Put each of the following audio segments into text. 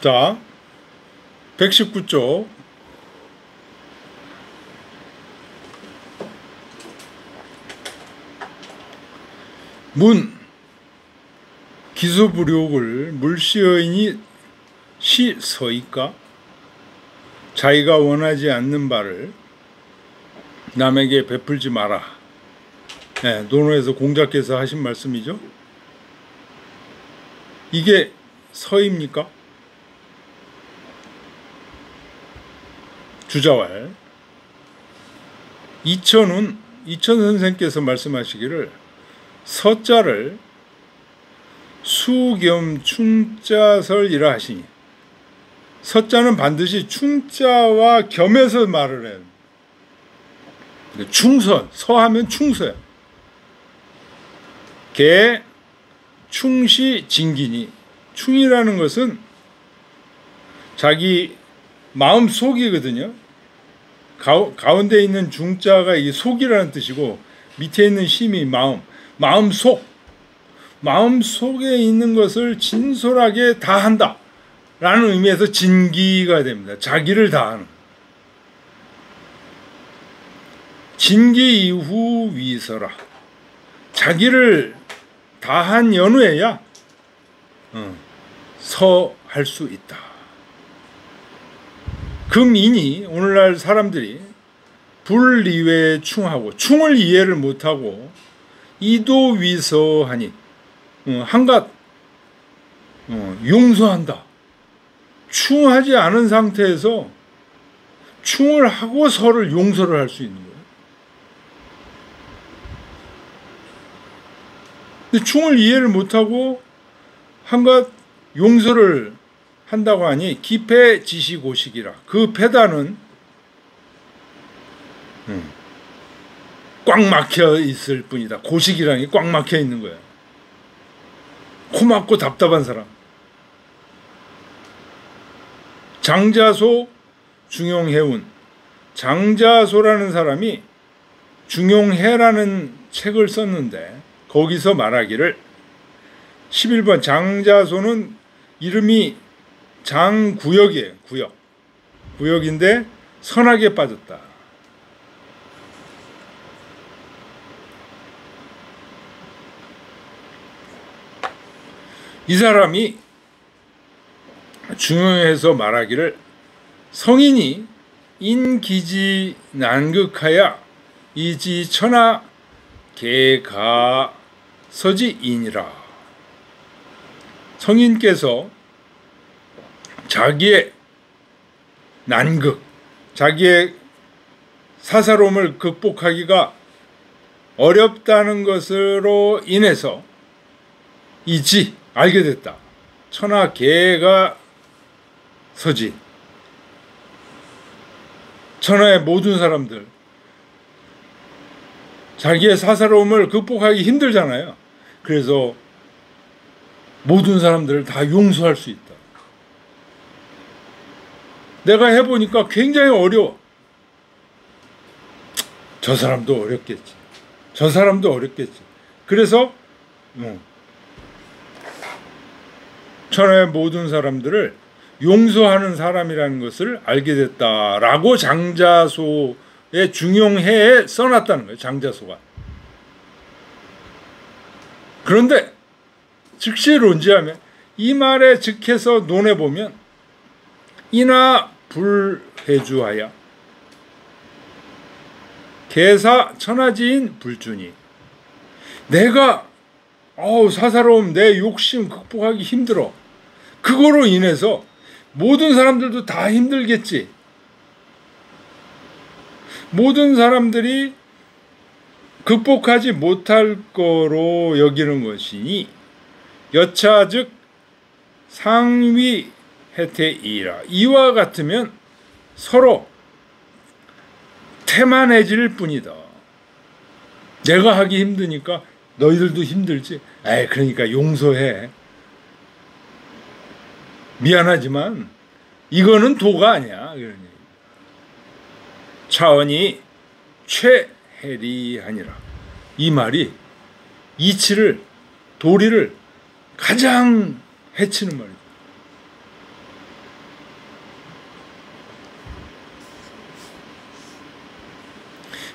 자, 119쪽. 문, 기수불욕을 물시여인이 시서이까? 자기가 원하지 않는 바를 남에게 베풀지 마라. 네, 논어에서 공자께서 하신 말씀이죠. 이게 서입니까? 주자왈. 이천 선생께서 말씀하시기를 서자를 수겸 충자설이라 하시니, 서자는 반드시 충자와 겸해서 말을 해요. 충서, 서하면 충서야. 개 충시 진기니, 충이라는 것은 자기 마음 속이거든요. 가운데 있는 중자가 이 속이라는 뜻이고, 밑에 있는 심이 마음 속, 마음 속에 있는 것을 진솔하게 다한다 라는 의미에서 진기가 됩니다. 자기를 다하는. 진기 이후 위서라. 자기를 다한 연후에야 서할 수 있다. 그 민이 오늘날 사람들이 불이외에 충하고, 충을 이해를 못하고 이도위서하니, 한갓 용서한다. 충하지 않은 상태에서 충을 하고 서를 용서를 할 수 있는 거예요. 근데 충을 이해를 못하고 한갓 용서를 한다고 하니 기패지시고식이라. 그 패단은 꽉 막혀 있을 뿐이다. 고식이라는 게 꽉 막혀 있는 거야. 코 막고 답답한 사람. 장자소 중용해운. 장자소라는 사람이 중용해라는 책을 썼는데, 거기서 말하기를 11번 장자소는 이름이 장구역이에요. 구역인데 선악에 빠졌다. 이 사람이 중용해서 말하기를 성인이 인기지 난극하야 이지천하 개가서지인이라. 성인께서 자기의 난극, 자기의 사사로움을 극복하기가 어렵다는 것으로 인해서 알게 됐다. 천하 개가 서지. 천하의 모든 사람들, 자기의 사사로움을 극복하기 힘들잖아요. 그래서 모든 사람들을 다 용서할 수 있다. 내가 해보니까 굉장히 어려워. 저 사람도 어렵겠지. 저 사람도 어렵겠지. 그래서 천하의 모든 사람들을 용서하는 사람이라는 것을 알게 됐다라고 장자소의 중용해에 써놨다는 거예요. 장자소가. 그런데 즉시 논지하면 이 말에 즉해서 논해보면 이나 불해주하야 개사 천하지인 불주니, 내가 사사로움, 내 욕심 극복하기 힘들어. 그거로 인해서 모든 사람들도 다 힘들겠지. 모든 사람들이 극복하지 못할 거로 여기는 것이니 여차 즉 상위 혜태이라. 이와 같으면 서로 태만해질 뿐이다. 내가 하기 힘드니까 너희들도 힘들지. 그러니까 용서해. 미안하지만 이거는 도가 아니야. 차원이 최해리하니라. 이 말이 이치를, 도리를 가장 해치는 말이다.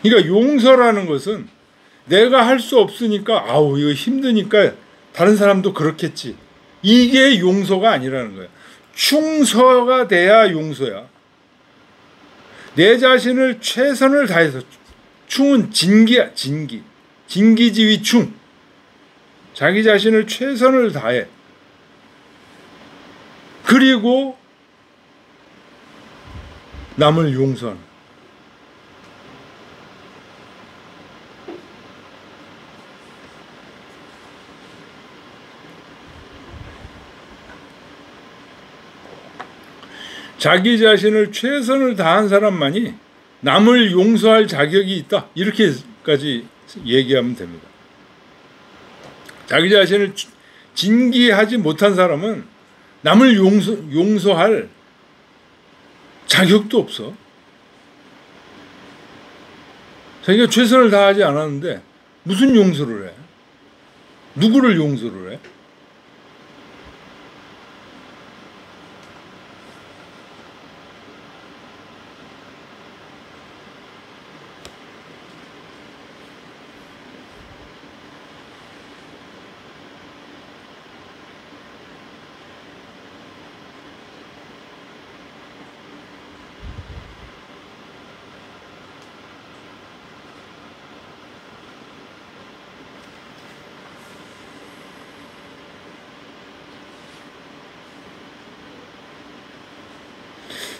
그러니까 용서라는 것은 내가 할 수 없으니까 아우 이거 힘드니까 다른 사람도 그렇겠지. 이게 용서가 아니라는 거야. 충서가 돼야 용서야. 내 자신을 최선을 다해서 충은 진기야. 진기. 진기지휘충. 자기 자신을 최선을 다해. 그리고 남을 용서하는. 자기 자신을 최선을 다한 사람만이 남을 용서할 자격이 있다. 이렇게까지 얘기하면 됩니다. 자기 자신을 진기하지 못한 사람은 남을 용서할 자격도 없어. 자기가 최선을 다하지 않았는데 무슨 용서를 해? 누구를 용서를 해?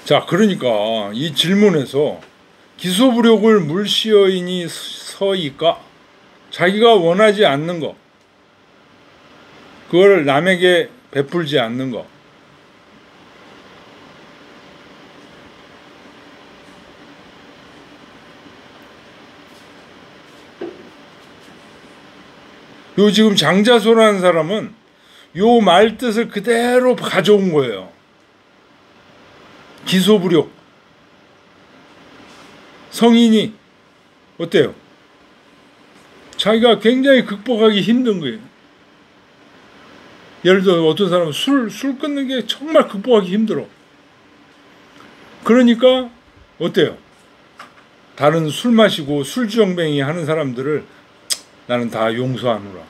자, 그러니까 이 질문에서 기소부력을 물시어인이 서이까 자기가 원하지 않는 것, 그걸 남에게 베풀지 않는 것, 요 지금 장자소라는 사람은 요 말 뜻을 그대로 가져온 거예요. 기소부력. 성인이 어때요? 자기가 굉장히 극복하기 힘든 거예요. 예를 들어 어떤 사람은 술 끊는 게 정말 극복하기 힘들어. 그러니까 어때요? 다른 술 마시고 술주정뱅이 하는 사람들을 나는 다 용서하노라.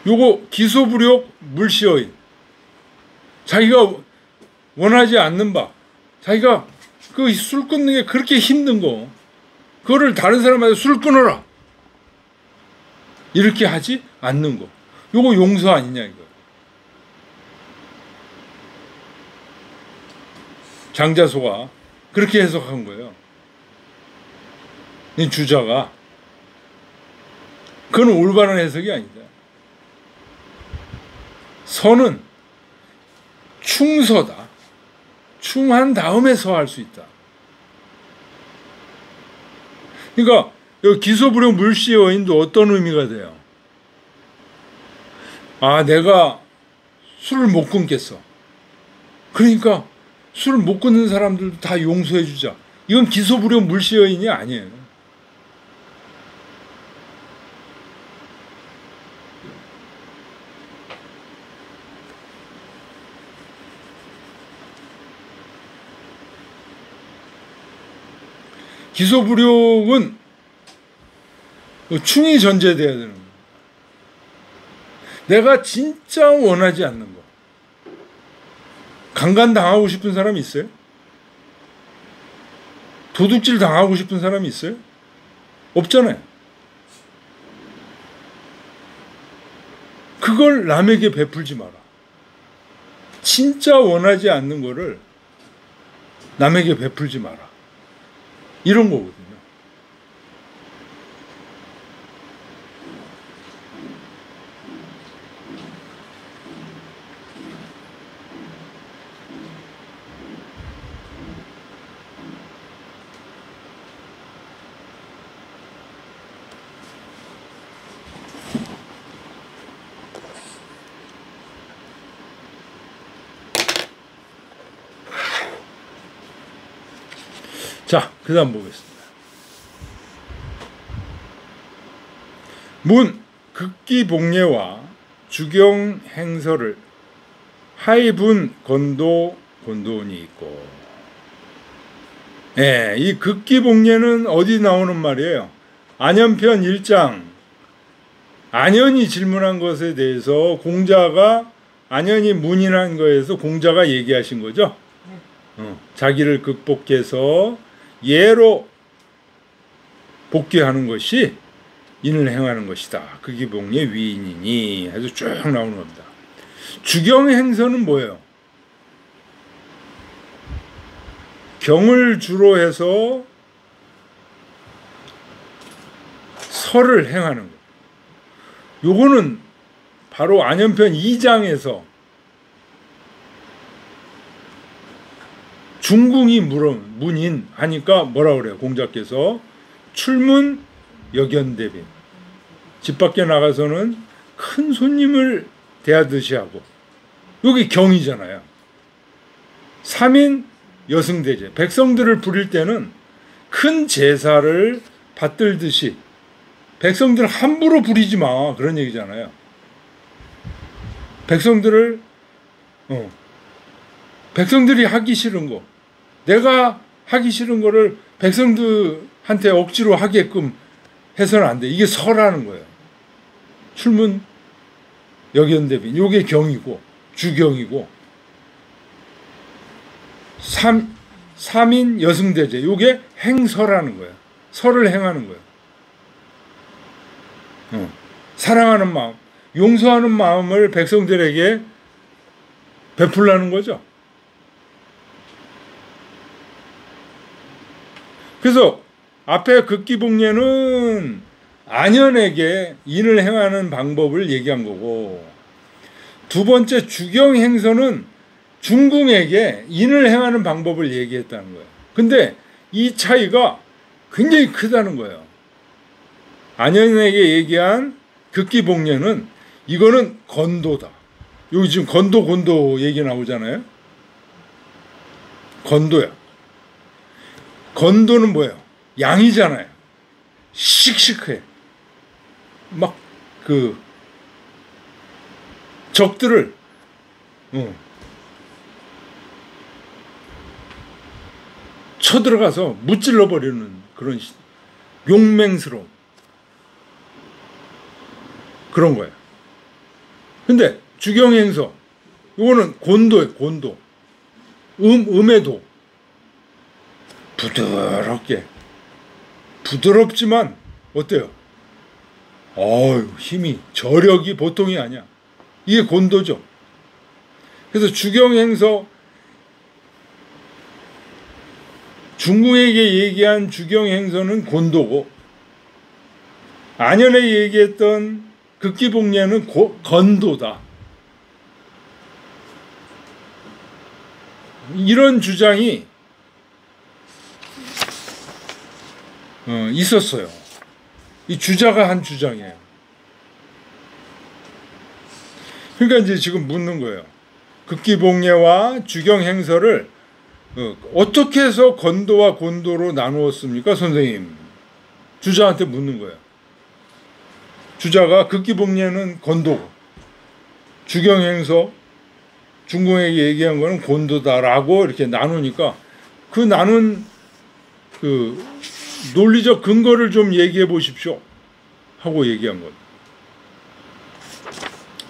요거 기소부력 물시어인. 자기가 원하지 않는 바, 자기가 그 술 끊는 게 그렇게 힘든 거, 그거를 다른 사람한테 술 끊어라 이렇게 하지 않는 거, 요거 용서 아니냐 이거. 장자소가 그렇게 해석한 거예요. 이 주자가. 그건 올바른 해석이 아니다. 선은 충서다. 충한 다음에 서할 수 있다. 그러니까 여기 기소부력 물시어인도 어떤 의미가 돼요? 아, 내가 술을 못 끊겠어. 그러니까 술을 못 끊는 사람들도 다 용서해 주자. 이건 기소부력 물시어인이 아니에요. 기소부력은 충이 전제돼야 되는 거예요. 내가 진짜 원하지 않는 거. 강간 당하고 싶은 사람이 있어요? 도둑질 당하고 싶은 사람이 있어요? 없잖아요. 그걸 남에게 베풀지 마라. 진짜 원하지 않는 거를 남에게 베풀지 마라. 이런 거거든요. 자, 그 다음 보겠습니다. 문, 극기복례와 주경행설을 하이분 건도니 있고. 예, 이 극기복례는 어디 나오는 말이에요? 안현편 1장. 안현이 질문한 것에 대해서 공자가, 안현이 문인한 거에서 공자가 얘기하신 거죠. 자기를 극복해서 예로 복귀하는 것이 인을 행하는 것이다. 극기복례 위인이니 해서 쭉 나오는 겁니다. 주경행서는 뭐예요? 경을 주로 해서 설을 행하는 것. 요거는 바로 안현편 2장에서 중궁이 문인 하니까 뭐라 그래요? 공자께서 출문 역연대빈. 집 밖에 나가서는 큰 손님을 대하듯이 하고, 여기 경이잖아요. 3인 여승대제. 백성들을 부릴 때는 큰 제사를 받들듯이 백성들 함부로 부리지 마. 그런 얘기잖아요. 백성들이 하기 싫은 거, 내가 하기 싫은 거를 백성들한테 억지로 하게끔 해서는 안 돼. 이게 설하는 거예요. 출문 역연대빈. 요게 경이고 주경이고, 3인 여승대제. 요게 행설하는 거예요. 설을 행하는 거예요. 사랑하는 마음, 용서하는 마음을 백성들에게 베풀라는 거죠. 그래서 앞에 극기복례는 안현에게 인을 행하는 방법을 얘기한 거고, 두 번째 주경행서는 중궁에게 인을 행하는 방법을 얘기했다는 거예요. 근데 이 차이가 굉장히 크다는 거예요. 안현에게 얘기한 극기복례는 이거는 건도다. 여기 지금 건도 얘기 나오잖아요. 건도야. 건도는 뭐예요? 양이잖아요. 씩씩해. 막 적들을 쳐들어가서 무찔러 버리는 그런 용맹스러운 그런 거예요. 근데 주경행서 이거는 곤도예요. 곤도. 음에도 부드럽지만 어때요? 힘이, 저력이 보통이 아니야. 이게 곤도죠. 그래서 주경행서, 중궁에게 얘기한 주경행서는 곤도고, 안현에 얘기했던 극기복례는 건도다. 이런 주장이 있었어요. 이 주자가 한 주장이에요. 그러니까 이제 지금 묻는 거예요. 극기복례와 주경행서를 어떻게 해서 건도와 곤도로 나누었습니까, 선생님? 주자한테 묻는 거예요. 주자가 극기복례는 건도고, 주경행서, 중궁에게 얘기한 거는 곤도다라고 이렇게 나누니까, 그 나눈 논리적 근거를 좀 얘기해 보십시오 하고 얘기한 거예요.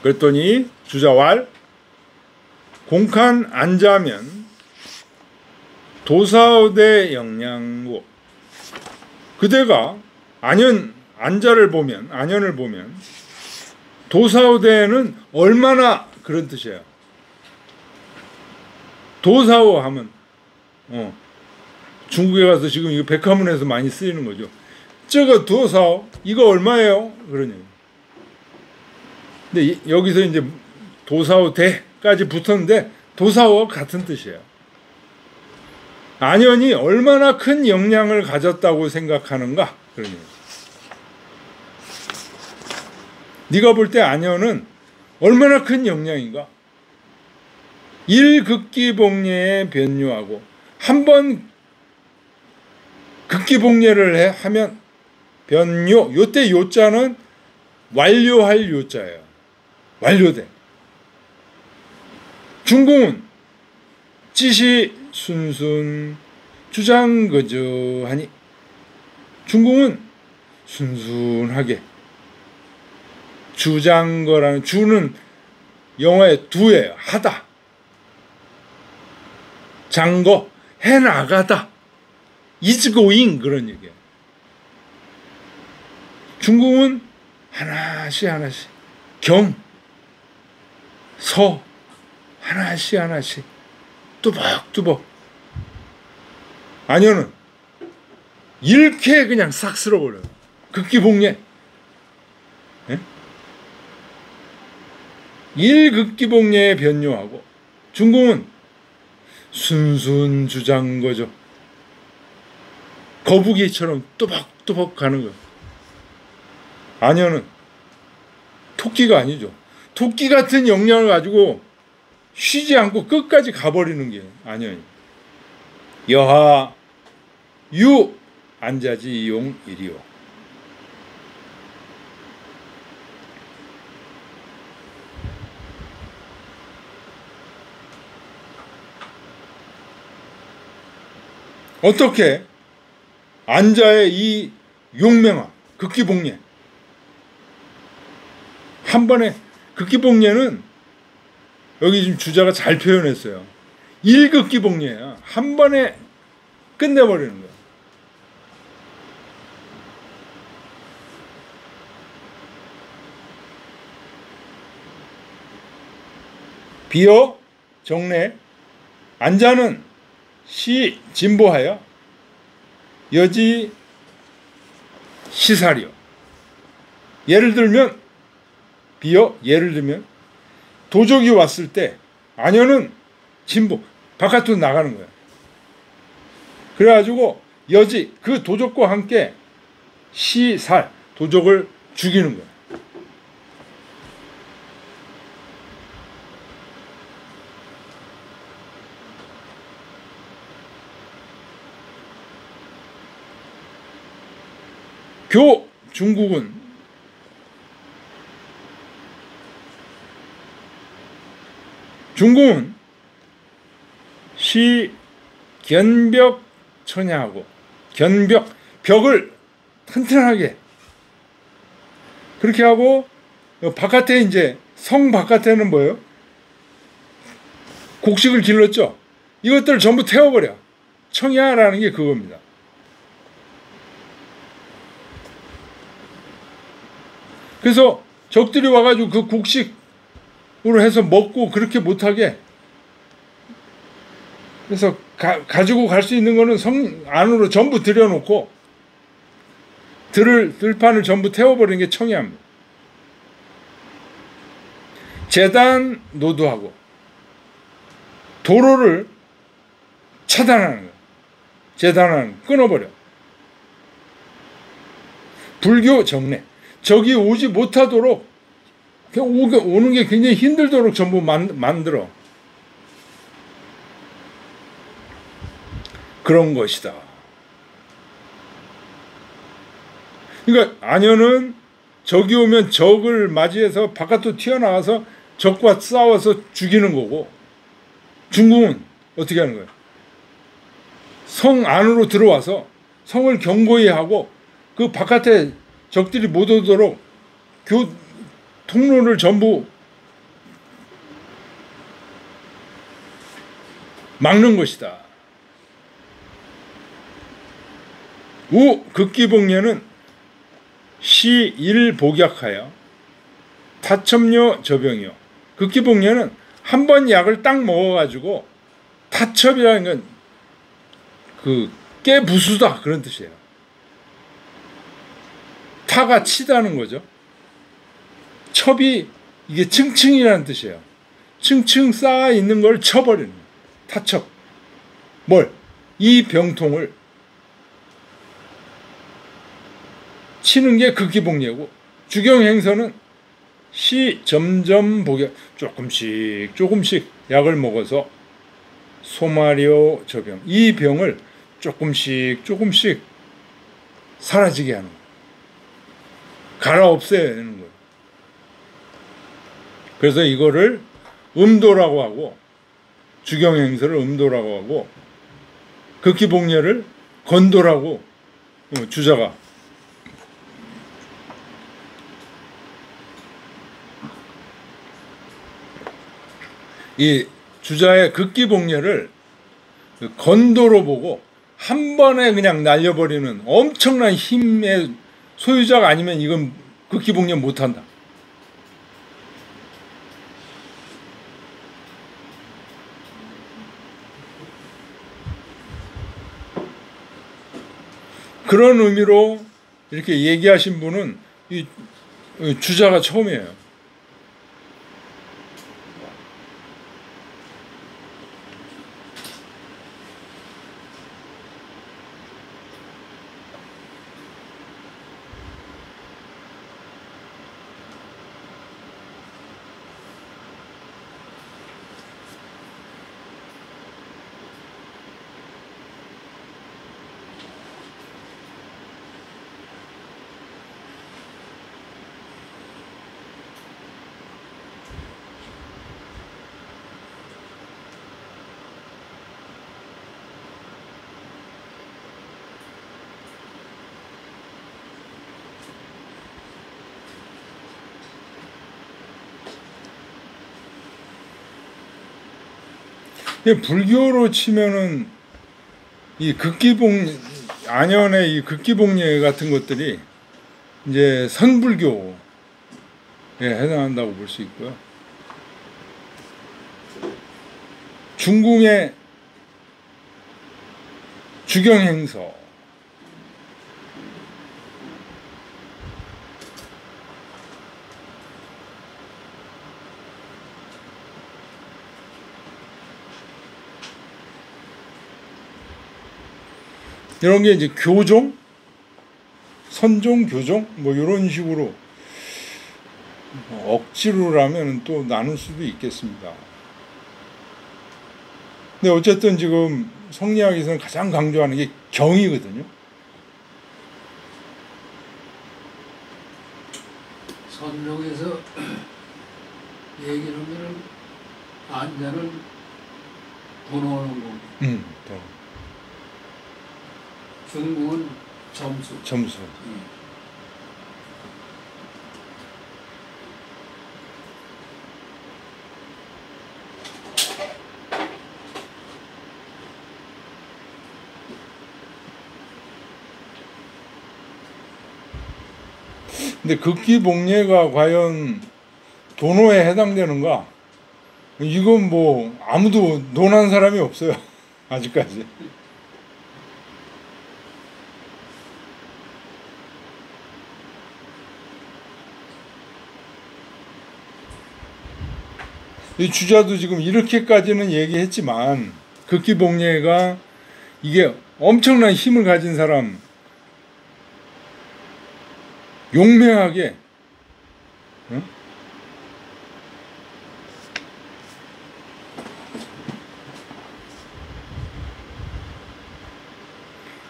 그랬더니 주자왈, 공칸 안자면 도사오대 영양고. 그대가 안자를 보면, 안현을 보면 도사오대는 얼마나, 그런 뜻이에요. 도사오 하면 중국에 가서 지금 이거 백화문에서 많이 쓰이는 거죠. 저거 도사오, 이거 얼마예요? 그러니. 근데 여기서 이제 도사오 대까지 붙었는데 도사오와 같은 뜻이에요. 안현이 얼마나 큰 역량을 가졌다고 생각하는가? 그러니. 네가 볼 때 안현은 얼마나 큰 역량인가? 일극기복례에 변요하고, 한번 극기복례를 하면 변요, 요때 요자는 완료할 요자예요. 완료돼. 중궁은 찌시 순순 주장거저하니 중궁은 순순하게 주장거라는 주는 영어의 두예요. 하다. 장거 해나가다. is going 그런 얘기예요. 중궁은 하나씩 하나씩 경, 서 하나씩 하나씩 뚜벅뚜벅. 아니요는 이렇게 그냥 싹 쓸어버려요. 극기복례. 예? 일극기복례에 변요하고 중궁은 순순주장거죠. 거북이처럼 뚜벅뚜벅 가는 거예요. 아니요는 토끼가 아니죠. 토끼 같은 역량을 가지고 쉬지 않고 끝까지 가버리는 게 아니요. 여하 유 안자지 용 일이요. 어떻게 안자의 이 용맹화 극기복례 한 번에 극기복례는 여기 지금 주자가 잘 표현했어요. 일극기복례야. 한 번에 끝내버리는 거야. 비어 정례 안자는 시 진보하여 여지 시살이요. 예를 들면 비어 예를 들면 도적이 왔을 때 아녀는 진보 바깥으로 나가는 거야. 그래가지고 여지 그 도적과 함께 시살 도적을 죽이는 거야. 교 중국은 시 견벽 처냐하고 견벽 벽을 튼튼하게 그렇게 하고 바깥에 이제 성 바깥에는 뭐예요? 곡식을 길렀죠. 이것들을 전부 태워버려. 청야라는 게 그겁니다. 그래서 적들이 와가지고 그 곡식으로 해서 먹고 그렇게 못하게 그래서 가지고 갈 수 있는 거는 성 안으로 전부 들여놓고 들판을 전부 태워버리는 게 청야입니다. 재단 노도하고 도로를 차단하는 거예요. 재단하는 끊어버려. 불교 정례 적이 오지 못하도록 오는 게 굉장히 힘들도록 전부 만들어. 그런 것이다. 그러니까 안여는 적이 오면 적을 맞이해서 바깥으로 튀어나와서 적과 싸워서 죽이는 거고 중궁은 어떻게 하는 거예요? 성 안으로 들어와서 성을 견고히 하고 그 바깥에 적들이 못 오도록 통로를 전부 막는 것이다. 우 극기복례는 시일복약하여 타첩료 저병이요. 극기복례는 한 번 약을 딱 먹어가지고 타첩이라는 건 그 깨부수다 그런 뜻이에요. 타가 치다는 거죠. 첩이 이게 층층이라는 뜻이에요. 층층 쌓아 있는 걸 쳐버리는 거예요. 타첩. 뭘? 이 병통을 치는 게 극기복례고 주경행서는 점점 복약 조금씩 약을 먹어서 소마려 저병 이 병을 조금씩 사라지게 하는 거예요. 갈아 없애야 되는 거예요. 그래서 이거를 음도라고 하고 주경행서를 음도라고 하고 극기복례를 건도라고 주자가. 이 주자의 극기복례를 건도로 보고 한 번에 그냥 날려버리는 엄청난 힘의 소유자가 아니면 이건 극기복례 못한다. 그런 의미로 이렇게 얘기하신 분은 이 주자가 처음이에요. 불교로 치면은 이 안연의 이 극기복례 같은 것들이 이제 선불교에 해당한다고 볼 수 있고요. 중궁의 주경행서, 이런 게 이제 교종, 선종, 교종 뭐 이런 식으로 억지로라면 또 나눌 수도 있겠습니다. 근데 어쨌든 지금 성리학에서는 가장 강조하는 게 경이거든요. 선종에서 얘기하면은 안자는 번호하는 거고. 중국은 점수. 근데 극기복례가 과연 도노에 해당되는가? 이건 뭐 아무도 논한 사람이 없어요. 아직까지. 이 주자도 지금 이렇게까지는 얘기했지만 극기복례가 이게 엄청난 힘을 가진 사람, 용맹하게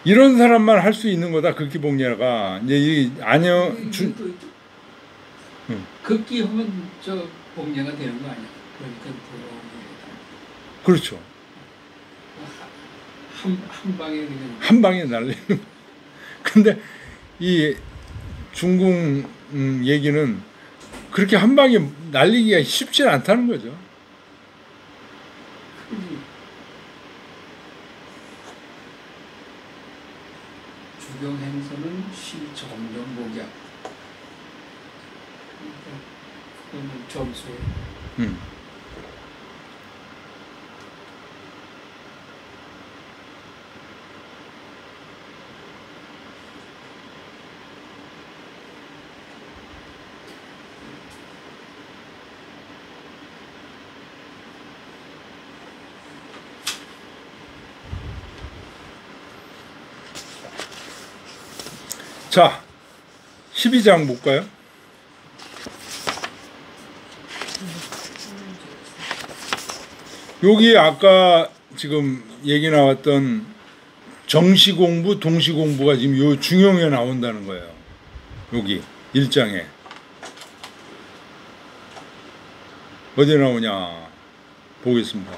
이런 사람만 할 수 있는 거다. 극기복례가 이제 이 극기하면 저 복례가 되는 거 아니야? 그러니까 그렇죠. 한 방에 그냥 한 방에 날리는. 근데 이 중궁 얘기는 그렇게 한 방에 날리기가 쉽지 않다는 거죠. 주경행서는 실점정복약. 그러니까 점수에. 자, 12장 볼까요? 여기 아까 지금 얘기 나왔던 정시공부, 동시공부가 지금 요 중용에 나온다는 거예요. 여기 1장에. 어디 나오냐 보겠습니다.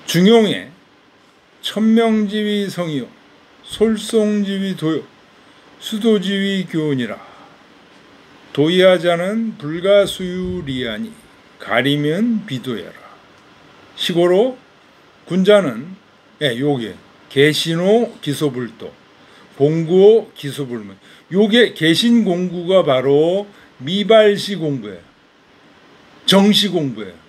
중용에 천명지위 성이요 솔송지위 도요 수도지위 교훈이라. 도의하자는 불가수유리하니 가리면 비도야라. 시고로 군자는 요게 개신호 기소불도 봉구호 기소불문. 요게 개신 공구가 바로 미발시 공부예요. 정시 공부예요.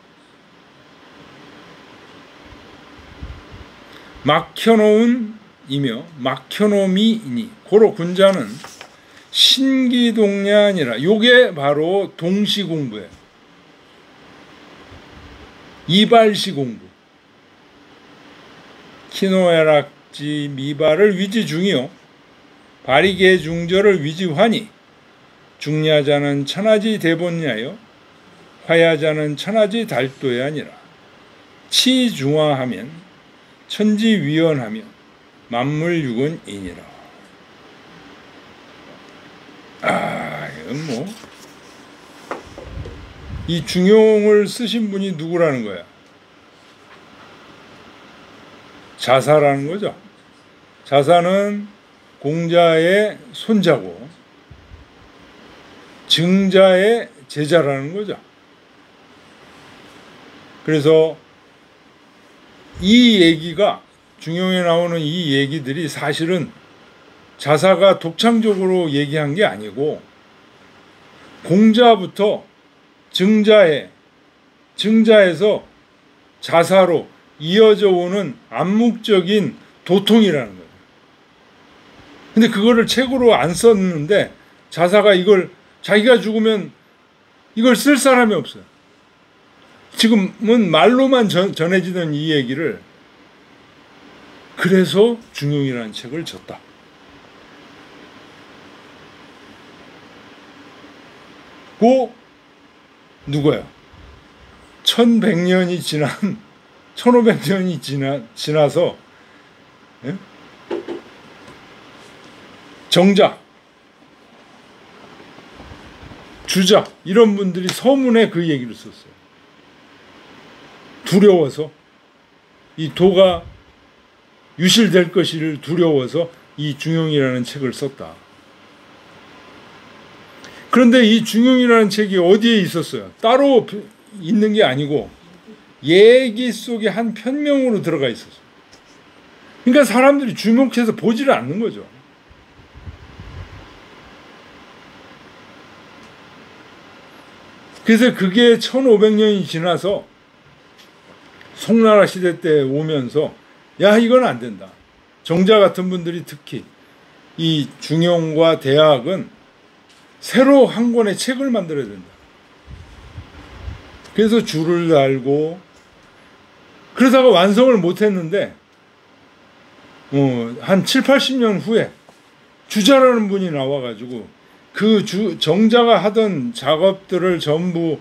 막혀놓은 이며 막혀놓음이니 고로 군자는 신기동량이라. 요게 바로 동시 공부예요. 이발시 공부. 키노애락지 미발을 위지 중이요 바리개 중절을 위지환이. 중야자는 천하지 대본야요 화야자는 천하지 달도야 아니라. 치중화하면 천지위원하며 만물육은이니라. 이건 뭐 이 중용을 쓰신 분이 누구라는 거야? 자사라는 거죠. 자사는 공자의 손자고 증자의 제자라는 거죠. 그래서 이 얘기가 중용에 나오는 이 얘기들이 사실은 자사가 독창적으로 얘기한 게 아니고 공자부터 증자에서 자사로 이어져 오는 암묵적인 도통이라는 거예요. 근데 그거를 책으로 안 썼는데 자사가 이걸 자기가 죽으면 이걸 쓸 사람이 없어요. 지금은 말로만 전해지던 이 얘기를 그래서 중용이라는 책을 졌다. 누구야? 1100년이 지난 1500년이 지나서 정작 주자 이런 분들이 서문에 그 얘기를 썼어요. 두려워서 이 도가 유실될 것을 두려워서 이 중용이라는 책을 썼다. 그런데 이 중용이라는 책이 어디에 있었어요? 따로 있는 게 아니고 얘기 속에 한 편명으로 들어가 있었어요. 그러니까 사람들이 주목해서 보지를 않는 거죠. 그래서 그게 1500년이 지나서 송나라 시대 때 오면서 야 이건 안 된다. 정자 같은 분들이 특히 이 중용과 대학은 새로 한 권의 책을 만들어야 된다. 그래서 줄을 달고 그러다가 완성을 못했는데 한 7, 80년 후에 주자라는 분이 나와가지고 그 정자가 하던 작업들을 전부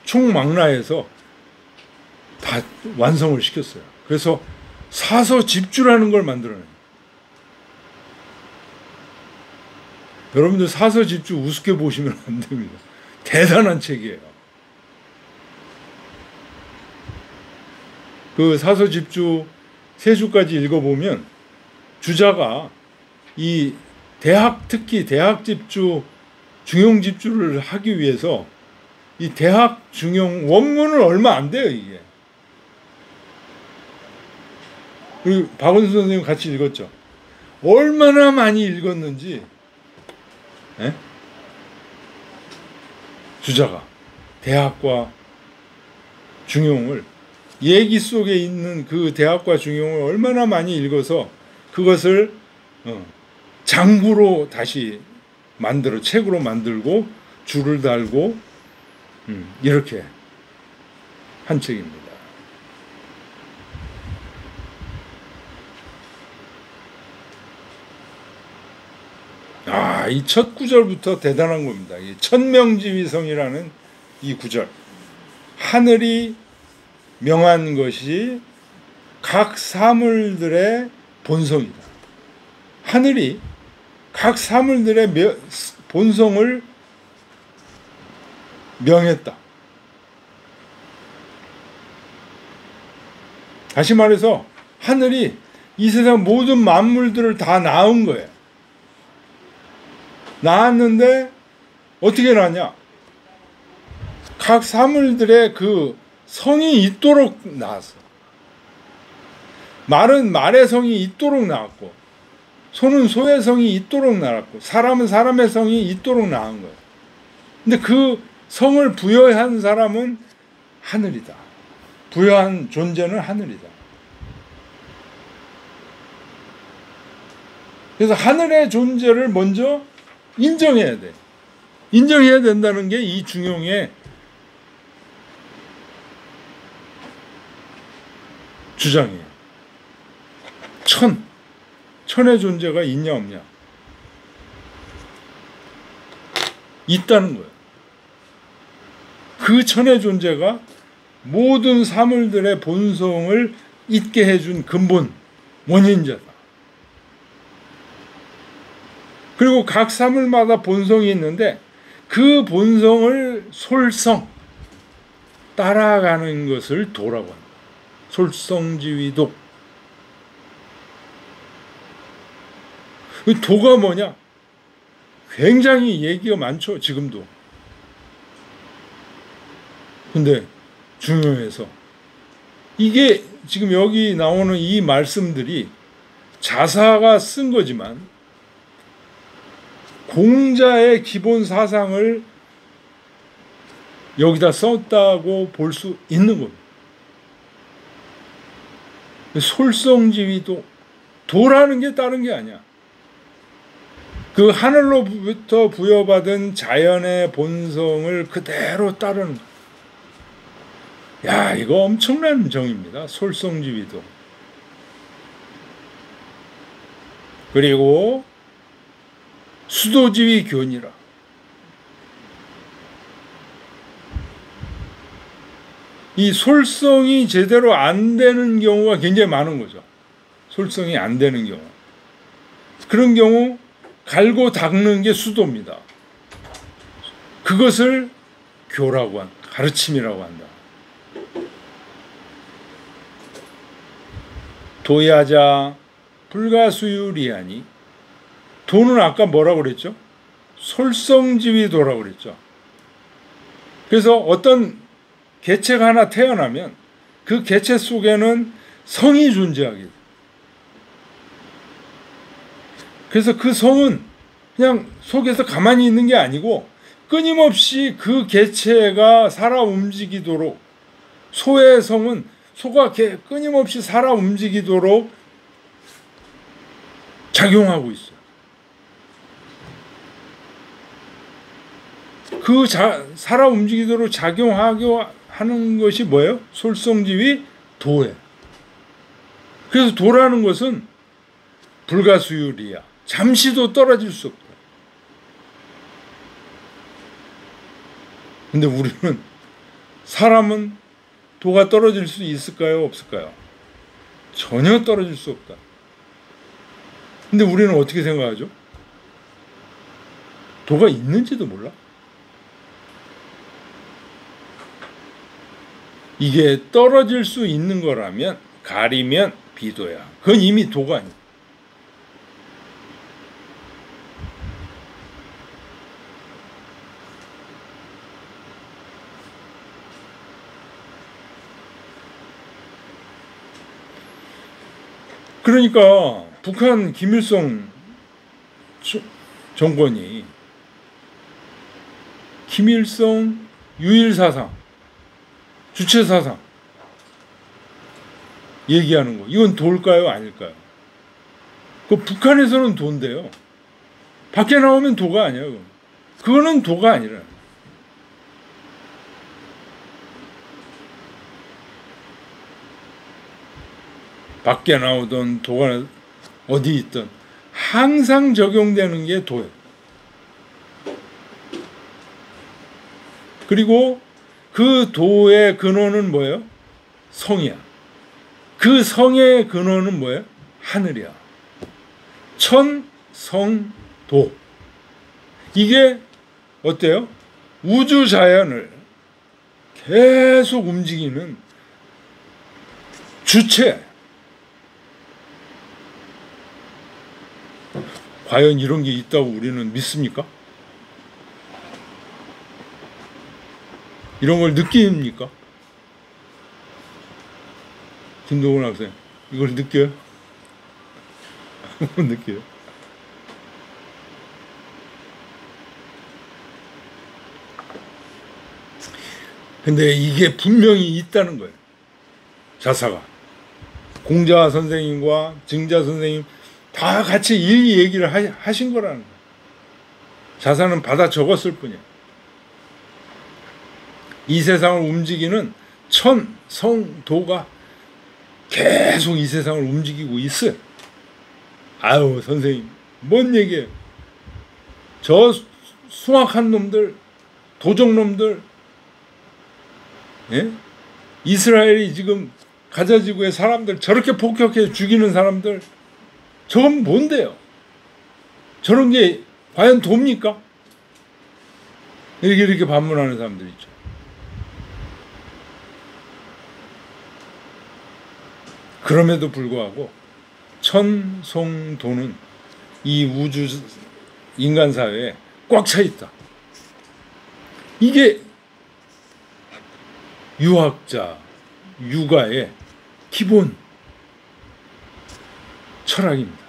총망라해서 다 완성을 시켰어요. 그래서 사서집주라는 걸 만들어내요. 여러분들 사서집주 우습게 보시면 안 됩니다. 대단한 책이에요. 그 사서집주 3주까지 읽어보면 주자가 이 특히 대학집주, 중용집주를 하기 위해서 이 대학 중용 원문은 얼마 안 돼요, 이게. 그리고 박원순 선생님 같이 읽었죠. 얼마나 많이 읽었는지 주자가 대학과 중용을 얘기 속에 있는 그 대학과 중용을 얼마나 많이 읽어서 그것을 장구로 다시 책으로 만들고 줄을 달고 이렇게 한 책입니다. 이 첫 구절부터 대단한 겁니다. 이 천명지위성이라는 이 구절. 하늘이 명한 것이 각 사물들의 본성이다. 하늘이 각 사물들의 본성을 명했다. 다시 말해서 하늘이 이 세상 모든 만물들을 다 낳은 거예요. 낳았는데 어떻게 낳냐? 각 사물들의 그 성이 있도록 낳았어. 말은 말의 성이 있도록 낳았고, 소는 소의 성이 있도록 낳았고, 사람은 사람의 성이 있도록 낳은 거예요. 근데 그 성을 부여한 사람은 하늘이다. 부여한 존재는 하늘이다. 그래서 하늘의 존재를 먼저 인정해야 돼. 인정해야 된다는 게 이 중용의 주장이에요. 천의 존재가 있냐 없냐? 있다는 거예요. 그 천의 존재가 모든 사물들의 본성을 있게 해준 근본 원인자다. 그리고 각 사물마다 본성이 있는데 그 본성을 솔성 따라가는 것을 도라고 합니다. 솔성지위도. 도가 뭐냐? 굉장히 얘기가 많죠, 지금도. 근데 중요해서 이게 지금 여기 나오는 이 말씀들이 자사가 쓴 거지만 공자의 기본 사상을 여기다 썼다고 볼 수 있는 겁니다. 솔성지위도, 도라는 게 다른 게 아니야. 그 하늘로부터 부여받은 자연의 본성을 그대로 따르는 거야. 야, 이거 엄청난 정의입니다. 솔성지위도. 그리고 수도지위 교니라. 이 솔성이 제대로 안 되는 경우가 굉장히 많은 거죠. 솔성이 안 되는 경우. 그런 경우 갈고 닦는 게 수도입니다. 그것을 교라고 한다. 가르침이라고 한다. 도야자 불가수유리하니. 도는 아까 뭐라고 그랬죠? 솔성지위도라고 그랬죠. 그래서 어떤 개체가 하나 태어나면 그 개체 속에는 성이 존재하게 돼. 그래서 그 성은 그냥 속에서 가만히 있는 게 아니고 끊임없이 그 개체가 살아 움직이도록, 소의 성은 소가 끊임없이 살아 움직이도록 작용하고 있어요. 그 살아 움직이도록 작용하고 하는 것이 뭐예요? 솔성지위 도예요. 그래서 도라는 것은 불가수율이야. 잠시도 떨어질 수 없다. 근데 우리는, 사람은 도가 떨어질 수 있을까요? 없을까요? 전혀 떨어질 수 없다. 근데 우리는 어떻게 생각하죠? 도가 있는지도 몰라. 이게 떨어질 수 있는 거라면, 가리면 비도야. 그건 이미 도가 아니야. 그러니까 북한 김일성 정권이 김일성 유일사상, 주체사상 얘기하는 거, 이건 도일까요? 아닐까요? 그 북한에서는 도인데요. 밖에 나오면 도가 아니야. 그거는 도가 아니라. 밖에 나오던 도가 어디 있든 항상 적용되는 게 도예요. 그리고 그 도의 근원은 뭐예요? 성이야. 그 성의 근원은 뭐예요? 하늘이야. 천, 성, 도. 이게 어때요? 우주 자연을 계속 움직이는 주체. 과연 이런 게 있다고 우리는 믿습니까? 이런 걸 느낍니까? 김동훈 학생, 이걸 느껴요? 못 느껴요? 근데 이게 분명히 있다는 거예요. 자사가. 공자 선생님과 증자 선생님 다 같이 일일이 얘기를 하신 거라는 거예요. 자사는 받아 적었을 뿐이에요. 이 세상을 움직이는 천, 성, 도가 계속 이 세상을 움직이고 있어요. 아유, 선생님, 뭔 얘기예요? 저 숭악한 놈들, 도적놈들, 예? 이스라엘이 지금 가자지구의 사람들 저렇게 폭격해 죽이는 사람들, 저건 뭔데요? 저런 게 과연 돕니까? 이렇게 반문하는 사람들 있죠. 그럼에도 불구하고 천성도는 이 우주 인간 사회에 꽉 차 있다. 이게 유학자, 육아의 기본 철학입니다.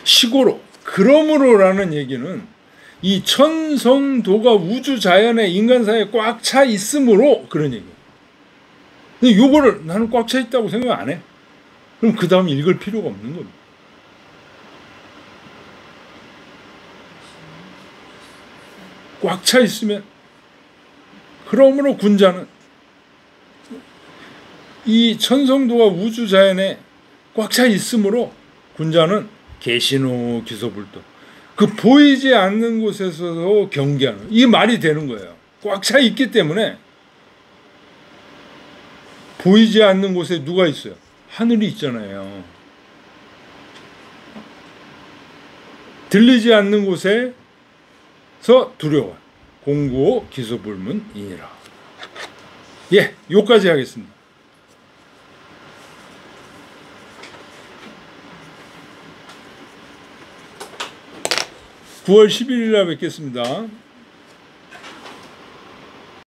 시고로, 그러므로라는 얘기는 이 천성도가 우주 자연의 인간 사회에 꽉 차 있으므로 그런 얘기예요. 근데 요거를 나는 꽉 차 있다고 생각 안 해. 그럼 그 다음 읽을 필요가 없는 겁니다. 꽉 차 있으면, 그러므로 군자는 이 천성도와 우주 자연에 꽉 차 있으므로 군자는 계시노 기소불도, 그 보이지 않는 곳에서도 경계하는, 이 말이 되는 거예요. 꽉 차 있기 때문에. 보이지 않는 곳에 누가 있어요? 하늘이 있잖아요. 들리지 않는 곳에서 두려워. 공고 기소불문이니라. 예, 요까지 하겠습니다. 9월 11일 날 뵙겠습니다.